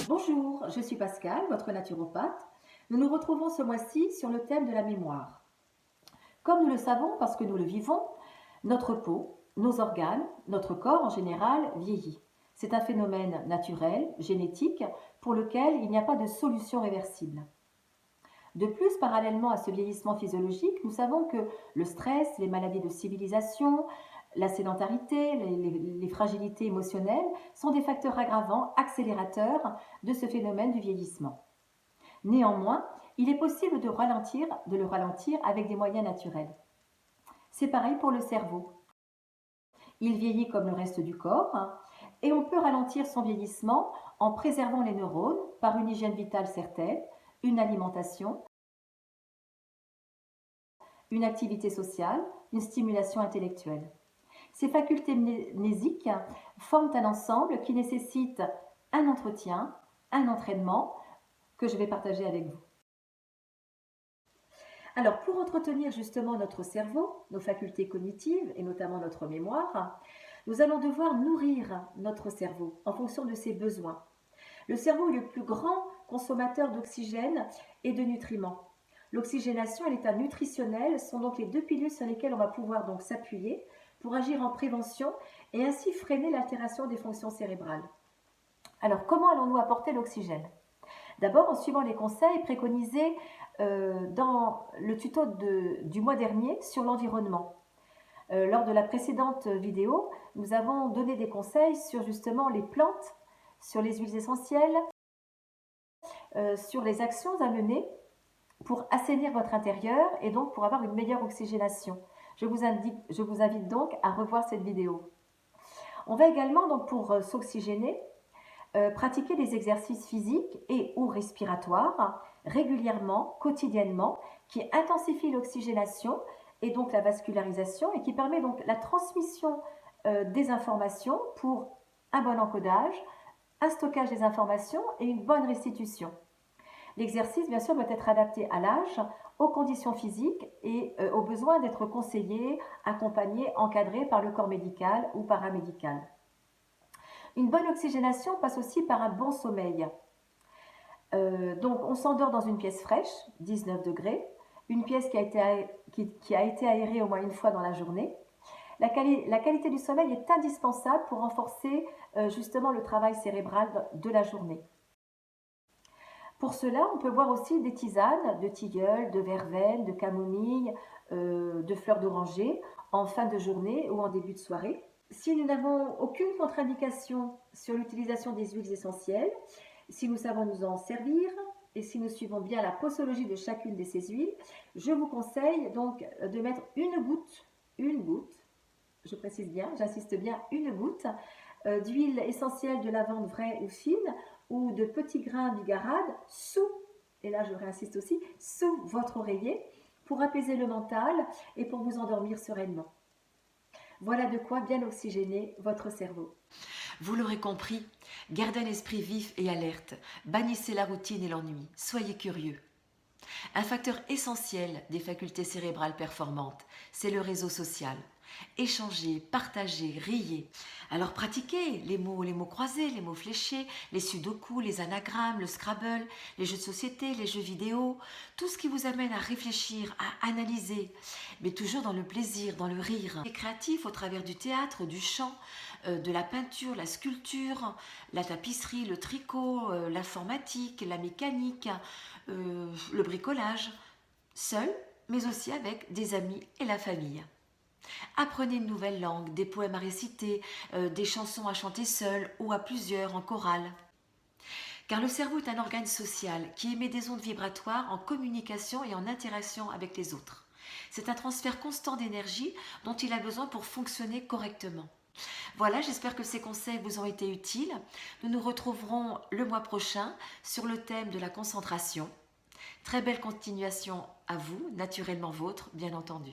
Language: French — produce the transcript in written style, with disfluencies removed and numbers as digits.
Bonjour, je suis Pascal, votre naturopathe. Nous nous retrouvons ce mois-ci sur le thème de la mémoire. Comme nous le savons parce que nous le vivons, notre peau, nos organes, notre corps en général vieillit. C'est un phénomène naturel, génétique, pour lequel il n'y a pas de solution réversible. De plus, parallèlement à ce vieillissement physiologique, nous savons que le stress, les maladies de civilisation, la sédentarité, les fragilités émotionnelles sont des facteurs aggravants, accélérateurs de ce phénomène du vieillissement. Néanmoins, il est possible de le ralentir avec des moyens naturels. C'est pareil pour le cerveau. Il vieillit comme le reste du corps et on peut ralentir son vieillissement en préservant les neurones par une hygiène vitale certaine, une alimentation, une activité sociale, une stimulation intellectuelle. Ces facultés mnésiques forment un ensemble qui nécessite un entretien, un entraînement que je vais partager avec vous. Alors, pour entretenir justement notre cerveau, nos facultés cognitives et notamment notre mémoire, nous allons devoir nourrir notre cerveau en fonction de ses besoins. Le cerveau est le plus grand consommateur d'oxygène et de nutriments. L'oxygénation et l'état nutritionnel sont donc les deux piliers sur lesquels on va pouvoir donc s'appuyer pour agir en prévention et ainsi freiner l'altération des fonctions cérébrales. Alors, comment allons-nous apporter l'oxygène ? D'abord, en suivant les conseils préconisés dans le tuto du mois dernier sur l'environnement. Lors de la précédente vidéo, nous avons donné des conseils sur justement les plantes, sur les huiles essentielles, sur les actions à mener pour assainir votre intérieur et donc pour avoir une meilleure oxygénation. Je vous invite donc à revoir cette vidéo. On va également, donc, pour s'oxygéner, pratiquer des exercices physiques et ou respiratoires régulièrement, quotidiennement, qui intensifient l'oxygénation et donc la vascularisation et qui permet donc la transmission des informations pour un bon encodage, un stockage des informations et une bonne restitution. L'exercice, bien sûr, doit être adapté à l'âge, aux conditions physiques et aux besoins d'être conseillé, accompagné, encadré par le corps médical ou paramédical. Une bonne oxygénation passe aussi par un bon sommeil. Donc, on s'endort dans une pièce fraîche, 19 degrés, une pièce qui a été aérée au moins une fois dans la journée. La qualité du sommeil est indispensable pour renforcer justement le travail cérébral de la journée. Pour cela, on peut boire aussi des tisanes de tilleul, de verveine, de camomille, de fleurs d'oranger en fin de journée ou en début de soirée. Si nous n'avons aucune contre-indication sur l'utilisation des huiles essentielles, si nous savons nous en servir et si nous suivons bien la posologie de chacune de ces huiles, je vous conseille donc de mettre une goutte, je précise bien, j'insiste bien, une goutte d'huile essentielle de lavande vraie ou fine ou de petits grains bigarade sous, et là je réinsiste aussi, sous votre oreiller pour apaiser le mental et pour vous endormir sereinement. Voilà de quoi bien oxygéner votre cerveau. Vous l'aurez compris, gardez un esprit vif et alerte, bannissez la routine et l'ennui, soyez curieux. Un facteur essentiel des facultés cérébrales performantes, c'est le réseau social. Échangez, partagez, riez. Alors pratiquez les mots croisés, les mots fléchés, les sudoku, les anagrammes, le Scrabble, les jeux de société, les jeux vidéo, tout ce qui vous amène à réfléchir, à analyser, mais toujours dans le plaisir, dans le rire. Et créatif au travers du théâtre, du chant, de la peinture, la sculpture, la tapisserie, le tricot, l'informatique, la mécanique, le bricolage, seul, mais aussi avec des amis et la famille. Apprenez une nouvelle langue, des poèmes à réciter, des chansons à chanter seul ou à plusieurs en chorale. Car le cerveau est un organe social qui émet des ondes vibratoires en communication et en interaction avec les autres. C'est un transfert constant d'énergie dont il a besoin pour fonctionner correctement. Voilà, j'espère que ces conseils vous ont été utiles. Nous nous retrouverons le mois prochain sur le thème de la concentration. Très belle continuation à vous, naturellement vôtre, bien entendu.